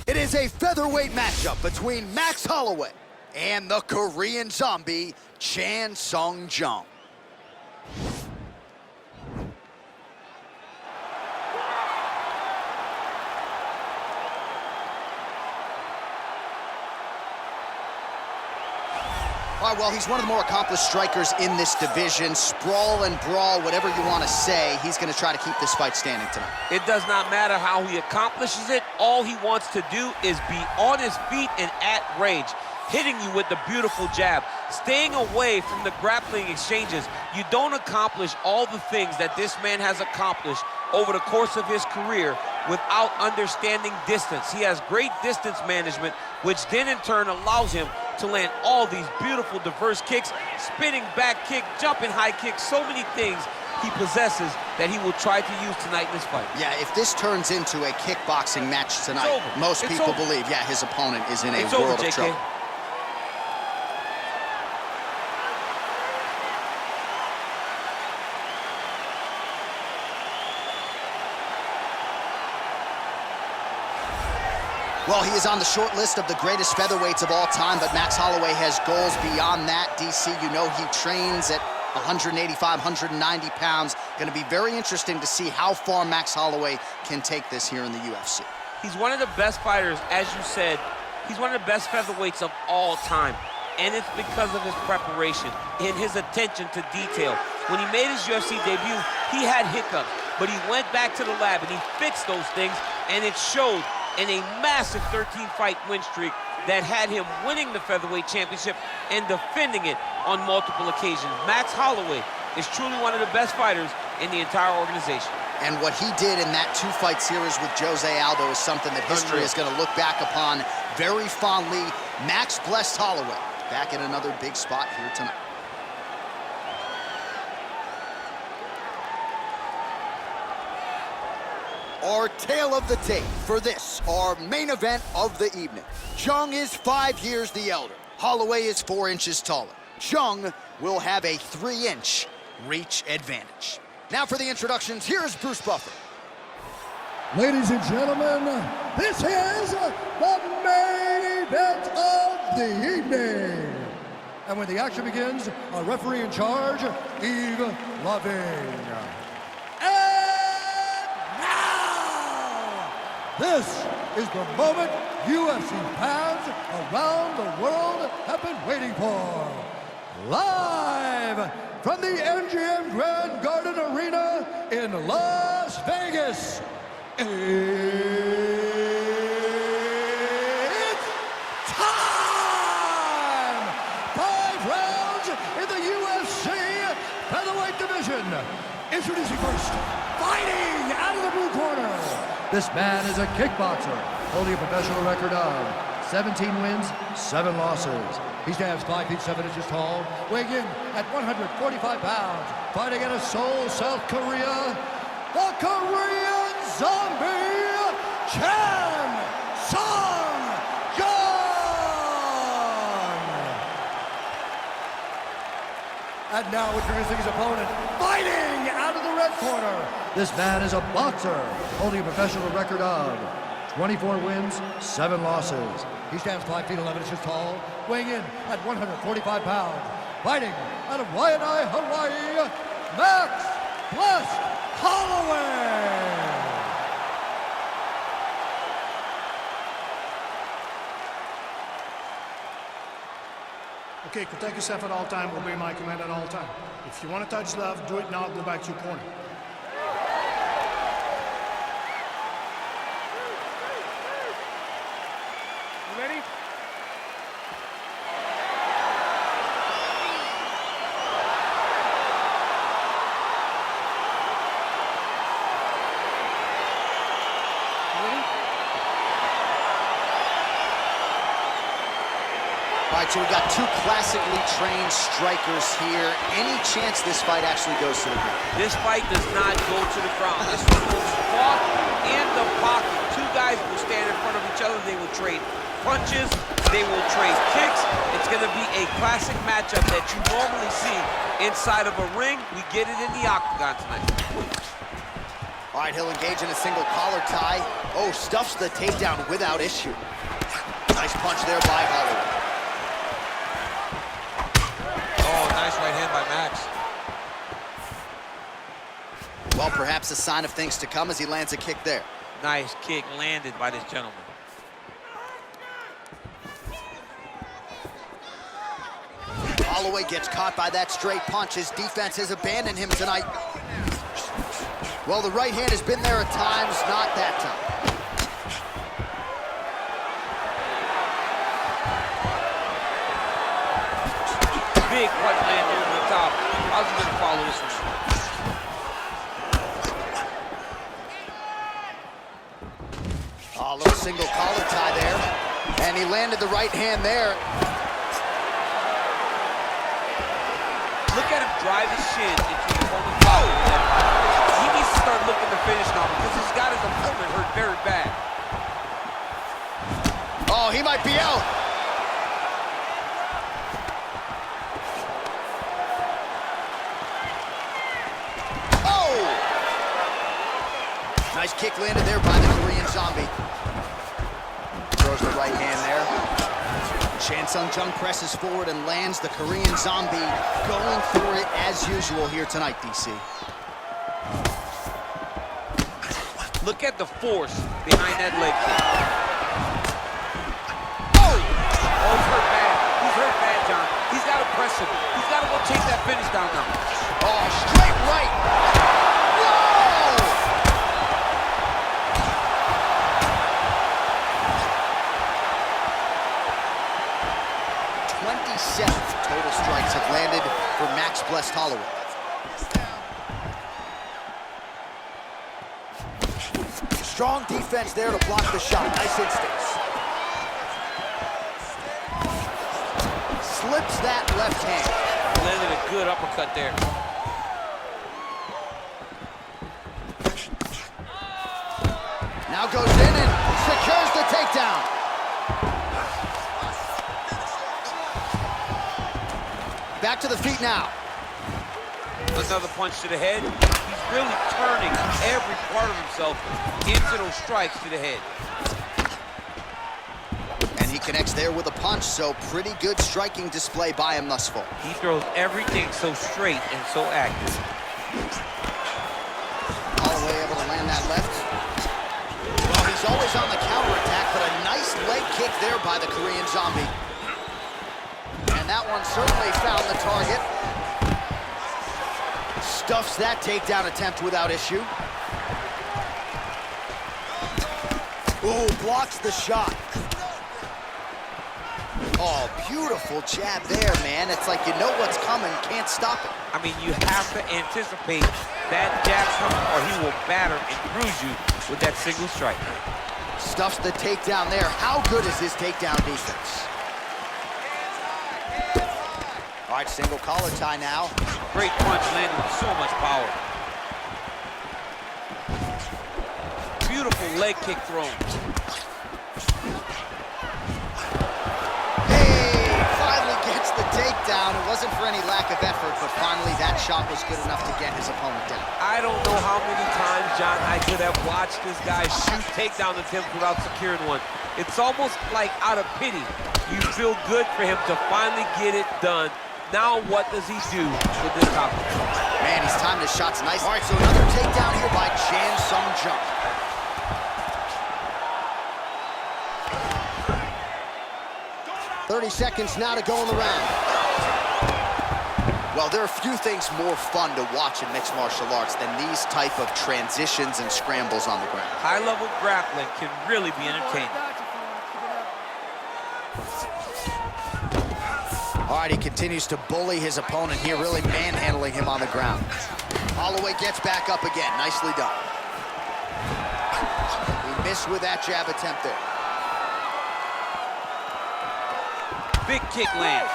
It is a featherweight matchup between Max Holloway and the Korean zombie, Chan Sung Jung. All right, well, he's one of the more accomplished strikers in this division. Sprawl and brawl, whatever you want to say, he's going to try to keep this fight standing tonight. It does not matter how he accomplishes it. All he wants to do is be on his feet and at range, hitting you with the beautiful jab, staying away from the grappling exchanges. You don't accomplish all the things that this man has accomplished over the course of his career without understanding distance. He has great distance management, which then in turn allows him to land all these beautiful, diverse kicks, spinning back kick, jumping high kick, so many things he possesses that he will try to use tonight in this fight. Yeah, if this turns into a kickboxing match tonight, most people believe, yeah, his opponent is in a world of trouble. Well, he is on the short list of the greatest featherweights of all time, but Max Holloway has goals beyond that. DC, you know he trains at 185, 190 pounds. Going to be very interesting to see how far Max Holloway can take this here in the UFC. He's one of the best fighters, as you said. He's one of the best featherweights of all time, and it's because of his preparation and his attention to detail. When he made his UFC debut, he had hiccups, but he went back to the lab and he fixed those things, and it showed in a massive 13-fight win streak that had him winning the featherweight championship and defending it on multiple occasions. Max Holloway is truly one of the best fighters in the entire organization. And what he did in that two-fight series with Jose Aldo is something that history is going to look back upon very fondly. Max blessed Holloway back in another big spot here tonight. Our tale of the tape for this, our main event of the evening. Jung is 5 years the elder. Holloway is 4 inches taller. Jung will have a 3-inch reach advantage. Now for the introductions, here's Bruce Buffer. Ladies and gentlemen, this is the main event of the evening. And when the action begins, our referee in charge, Yves Lavigne. This is the moment UFC fans around the world have been waiting for. Live from the MGM Grand Garden Arena in Las Vegas, it's time! 5 rounds in the UFC featherweight division. Introducing first, fighting out of the blue corner. This man is a kickboxer, holding a professional record of 17 wins, 7 losses. He stands 5 feet 7 inches tall, weighing in at 145 pounds, fighting out of Seoul, South Korea, the Korean zombie, Chan Sung Jung! And now introducing his opponent, fighting out of the red corner. This man is a boxer, holding a professional record of 24 wins, 7 losses. He stands 5 feet 11 inches tall, weighing in at 145 pounds, fighting out of Waianae, Hawaii, Max Blessed Holloway! Okay, protect yourself at all time, obey my command at all time. If you want to touch love, do it now, go back to your corner. Ready? All right, so we got 2 classically trained strikers here. Any chance this fight actually goes to the ground? This fight does not go to the ground. This one will fought in the pocket. 2 guys will stand in front of each other. They will trade punches. They will trade kicks. It's going to be a classic matchup that you normally see inside of a ring. We get it in the octagon tonight. All right, he'll engage in a single collar tie. Oh, stuffs the takedown without issue. Nice punch there by Holloway. Oh, nice right hand by Max. Well, perhaps a sign of things to come as he lands a kick there. Nice kick landed by this gentleman. Holloway gets caught by that straight punch. His defense has abandoned him tonight. Well, the right hand has been there at times, not that time. Big punch landed over the top. How's he gonna follow this one? Oh, a little single collar tie there. And he landed the right hand there. Look at him drive his shin into the opponent's body. He needs to start looking to finish now because he's got his opponent hurt very bad. Oh, he might be out. Oh! Nice kick landed there by the Korean Zombie. Throws the right hand there. Chan Sung Jung presses forward and lands the Korean Zombie, going for it as usual here tonight, DC. Look at the force behind that leg kick. Oh! Oh, he's hurt bad. He's hurt bad, John. He's got to press him. He's got to go chase that finish down now. Oh, straight right. Whoa! 27 total strikes have landed for Max Blessed Holloway. Strong defense there to block the shot. Nice instincts. Slips that left hand. Landed a good uppercut there. Now goes in and secures the takedown. Back to the feet now. Another punch to the head. He's really turning every part of himself into those strikes to the head. And he connects there with a punch, so pretty good striking display by him thus far. He throws everything so straight and so accurate. Holloway able to land that left. Well, he's always on the counterattack, but a nice leg kick there by the Korean Zombie. And that one certainly found the target. Stuffs that takedown attempt without issue. Ooh, blocks the shot. Oh, beautiful jab there, man. It's like you know what's coming, can't stop it. I mean, you have to anticipate that jab coming or he will batter and bruise you with that single strike. Stuffs the takedown there. How good is his takedown defense? All right, single collar tie now. Great punch landed with so much power. Beautiful leg kick thrown. Hey, finally gets the takedown. It wasn't for any lack of effort, but finally that shot was good enough to get his opponent down. I don't know how many times, John, I could have watched this guy shoot takedown attempts without securing one. It's almost like out of pity. You feel good for him to finally get it done. Now what does he do with this top? Man, he's timed his shots nice. All right, so another takedown here by Chan Sung Jung. "30 seconds now to go in the round." Well, there are few things more fun to watch in mixed martial arts than these type of transitions and scrambles on the ground. High-level grappling can really be entertaining. All right, he continues to bully his opponent here, really manhandling him on the ground. Holloway gets back up again. Nicely done. He missed with that jab attempt there. Big kick lands.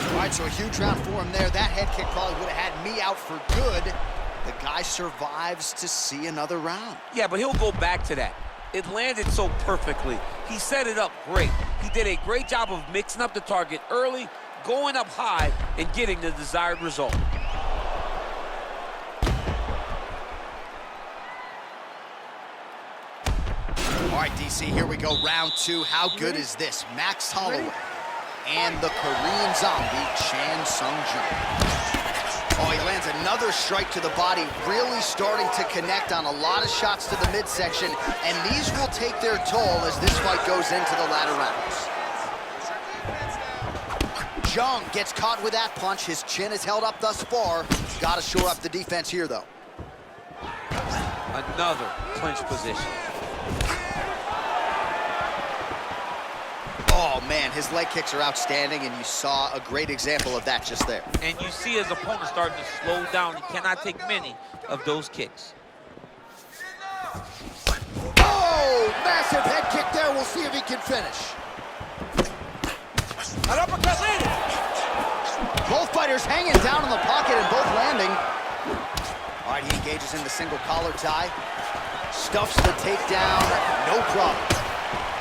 All right, so a huge round for him there. That head kick probably would have had me out for good. The guy survives to see another round. Yeah, but he'll go back to that. It landed so perfectly. He set it up great. He did a great job of mixing up the target early, going up high, and getting the desired result. All right, DC, here we go, round two. How good is this? Max Holloway and the Korean zombie, Chan Sung-jung. Oh, he lands another strike to the body, really starting to connect on a lot of shots to the midsection, and these will take their toll as this fight goes into the latter rounds. Jung gets caught with that punch. His chin is held up thus far. Got to shore up the defense here, though. Another clinch position. Oh, man, his leg kicks are outstanding, and you saw a great example of that just there. And you see his opponent starting to slow down. He cannot take many of those kicks. Oh, massive head kick there. We'll see if he can finish. An uppercut landed. Both fighters hanging down in the pocket and both landing. All right, he engages in the single collar tie. Stuffs the takedown, no problem.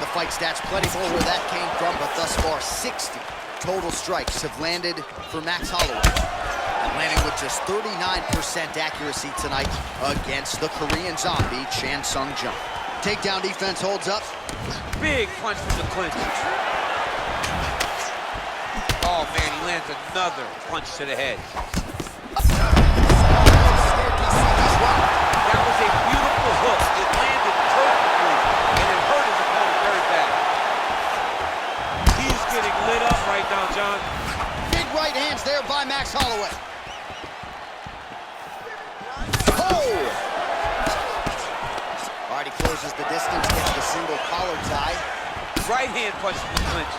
The fight stats plenty more where that came from, but thus far 60 total strikes have landed for Max Holloway. And landing with just 39% accuracy tonight against the Korean zombie, Chan Sung-jung. Takedown defense holds up. Big punch from the clinch. Oh man, he lands another punch to the head. That was a beautiful hook. It landed perfectly, and it hurt his opponent very bad. He's getting lit up right now, John. Big right hands there by Max Holloway. Oh! All right, he closes the distance, gets the single collar tie. Right hand punch from the clinch.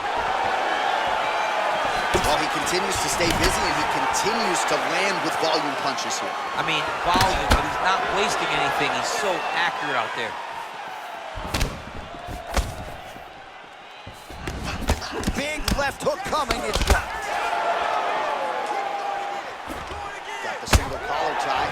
Well, he continues to stay busy, and he continues to land with volume punches here. I mean, volume, but he's not wasting anything. He's so accurate out there. Big left hook coming, it's blocked. Got the single collar tie.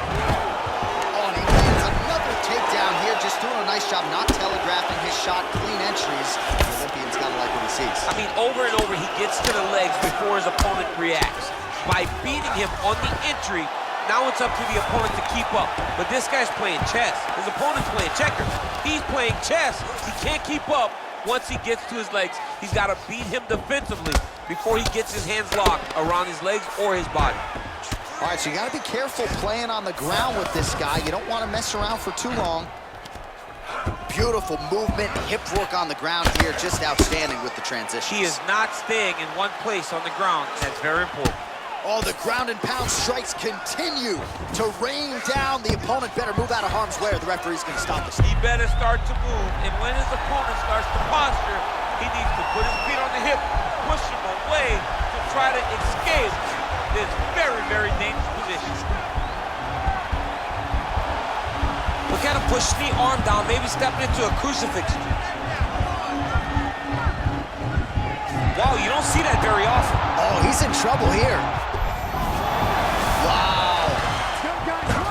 Oh, and he lands another takedown here, just doing a nice job not telegraphing his shot, clean entries. The Olympian's gotta like what he sees. I mean, over and over, he gets to the legs before his opponent reacts. By beating him on the entry, now it's up to the opponent to keep up. But this guy's playing chess. His opponent's playing checkers. He's playing chess. He can't keep up. Once he gets to his legs, he's got to beat him defensively before he gets his hands locked around his legs or his body. All right, so you got to be careful playing on the ground with this guy. You don't want to mess around for too long. Beautiful movement, hip work on the ground here, just outstanding with the transitions. He is not staying in one place on the ground, and that's very important. Oh, the ground and pound strikes continue to rain down. The opponent better move out of harm's way or the referee's going to stop this. He better start to move, and when his opponent starts to posture, he needs to put his feet on the hip, push him away to try to escape this very, very dangerous position. Look at him pushing the arm down, maybe stepping into a crucifix. Wow, you don't see that very often. Oh, he's in trouble here. Wow.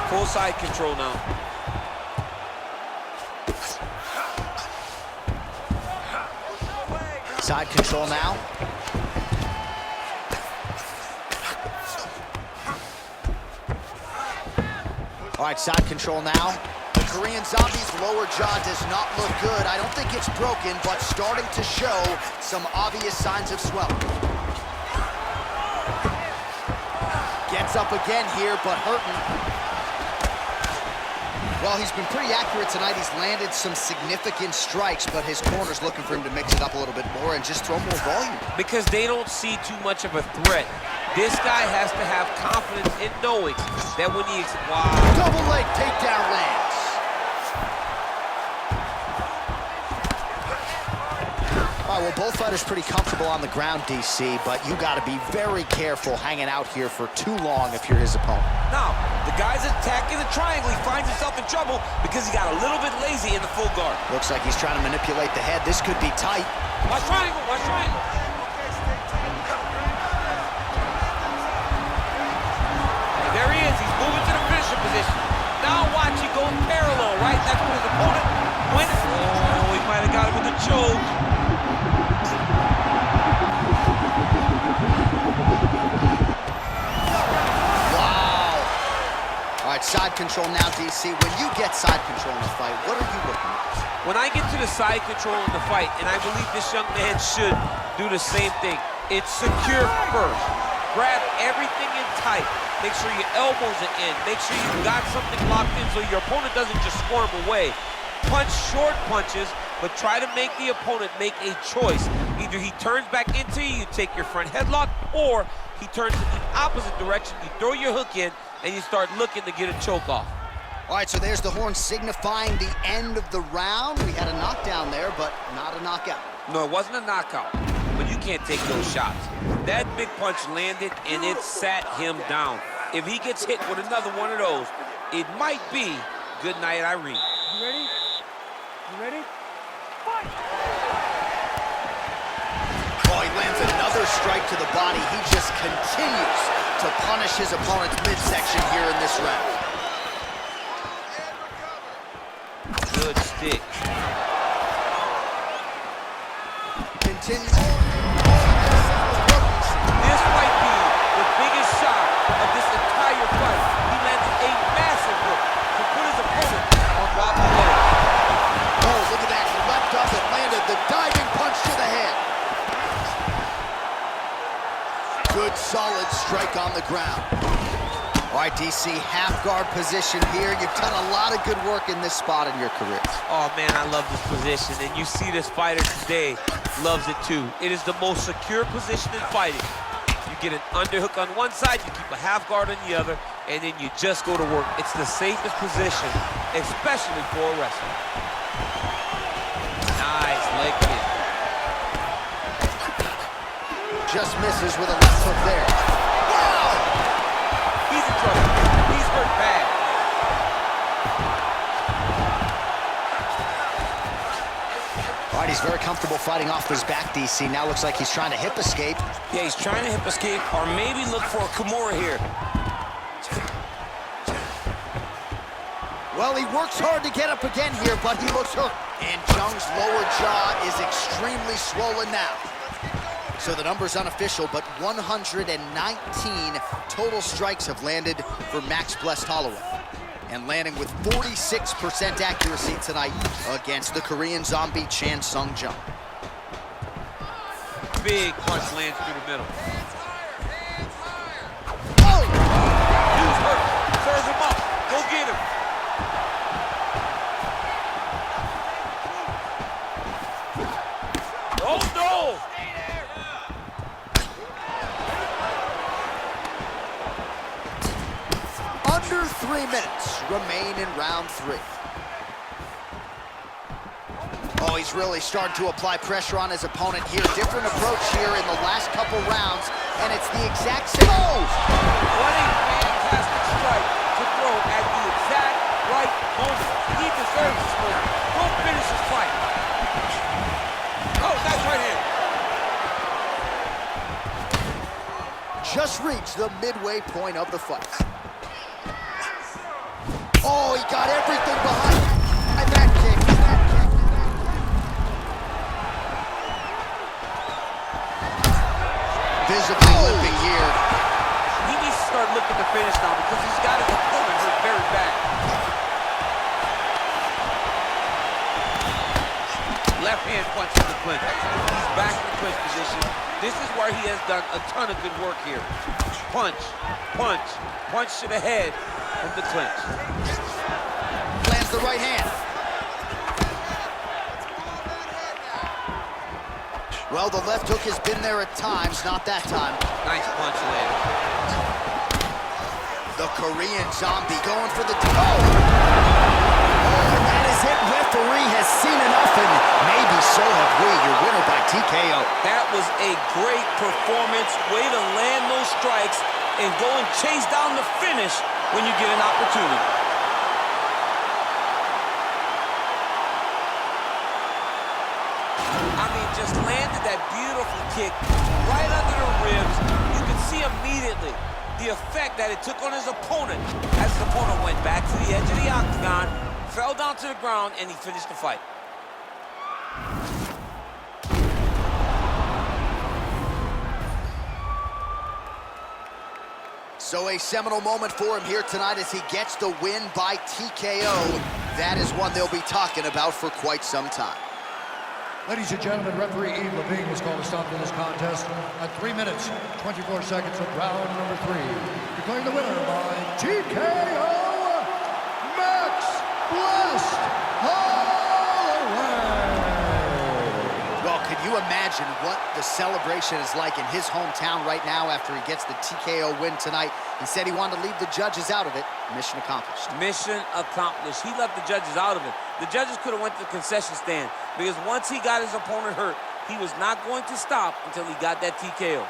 Full side control now. Side control now. All right, side control now. The Korean zombie's lower jaw does not look good. I don't think it's broken, but starting to show some obvious signs of swelling. Gets up again here, but hurting. Well, he's been pretty accurate tonight. He's landed some significant strikes, but his corner's looking for him to mix it up a little bit more and just throw more volume. Because they don't see too much of a threat. This guy has to have confidence in knowing that when he is... Wow. Double leg takedown lands. All right, well, both fighters pretty comfortable on the ground, DC, but you got to be very careful hanging out here for too long if you're his opponent. Now, the guy's attacking the triangle. He finds himself in trouble because he got a little bit lazy in the full guard. Looks like he's trying to manipulate the head. This could be tight. Watch triangle, watch triangle. There he is. He's moving to the finisher position. Now watch, he goes parallel, right? That's what his opponent went. Oh, he might have got him with a choke. right, side control now, DC. When you get side control in a fight, what are you looking at? When I get to the side control in the fight, and I believe this young man should do the same thing, it's secure first. Grab everything in tight. Make sure your elbows are in. Make sure you got something locked in so your opponent doesn't just squirm away. Punch short punches, but try to make the opponent make a choice. Either he turns back into you, you take your front headlock, or he turns in the opposite direction, you throw your hook in, and you start looking to get a choke off. All right, so there's the horn signifying the end of the round. We had a knockdown there, but not a knockout. No, it wasn't a knockout, but you can't take those shots. That big punch landed, and it sat him down. If he gets hit with another one of those, it might be good night, Irene. You ready? You ready? Fight! Oh, he lands another strike to the body. He just continues to punish his opponent's midsection here in this round. Good stick. Continue. This might be the biggest shot of this entire fight. He landed a massive hook to put his opponent on wobbly legs. Oh, look at that. He leapt up and landed the diving punch to the head. Good, solid strike on the ground. All right, DC, half guard position here. You've done a lot of good work in this spot in your career. Oh, man, I love this position, and you see this fighter today loves it too. It is the most secure position in fighting. You get an underhook on one side, you keep a half guard on the other, and then you just go to work. It's the safest position, especially for a wrestler. Nice leg kick. Just misses with a left hook there. Wow! He's in trouble. He's hurt bad. All right, he's very comfortable fighting off his back, DC. Now looks like he's trying to hip escape. Yeah, he's trying to hip escape or maybe look for a Kimura here. Well, he works hard to get up again here, but he looks hurt. And Jung's lower jaw is extremely swollen now. So the number's unofficial, but 119 total strikes have landed for Max Blessed Holloway. And landing with 46% accuracy tonight against the Korean zombie Chan Sung Jung. Big punch lands through the middle. Oh! Dude's hurt. Serve him up. Go get him. Oh, no! Under 3 minutes remain in round 3. Oh, he's really starting to apply pressure on his opponent here. Different approach here in the last couple rounds, and it's the exact same. Oh! What a fantastic strike to throw at the exact right moment. He deserves this moment. Go finish his fight. Oh, nice right hand. Just reached the midway point of the fight. Oh, he got everything behind that kick. Visibly limping here. He needs to start looking to finish now because he's got his opponent hurt very bad. Left hand punch to the clinch. He's back in the clinch position. This is where he has done a ton of good work here. Punch, punch, punch to the head from the clinch. Lands the right hand. Well, the left hook has been there at times, not that time. Nice punch landed. The Korean zombie going for the... Oh! And that is it. Referee has seen enough, and maybe so have we. Your winner by TKO. That was a great performance. Way to land those strikes and go and chase down the finish when you get an opportunity. I mean, just landed that beautiful kick right under the ribs. You could see immediately the effect that it took on his opponent as his opponent went back to the edge of the octagon, fell down to the ground, and he finished the fight. So a seminal moment for him here tonight as he gets the win by TKO. That is one they'll be talking about for quite some time. Ladies and gentlemen, referee Yves Levine has called a stop to this contest at 3 minutes, 24 seconds of round number 3. Declaring the winner by TKO, Max Blessed Holloway. Well, could you imagine what the celebration is like in his hometown right now after he gets the TKO win tonight? He said he wanted to leave the judges out of it. Mission accomplished. Mission accomplished. He left the judges out of it. The judges could have went to the concession stand because once he got his opponent hurt, he was not going to stop until he got that TKO.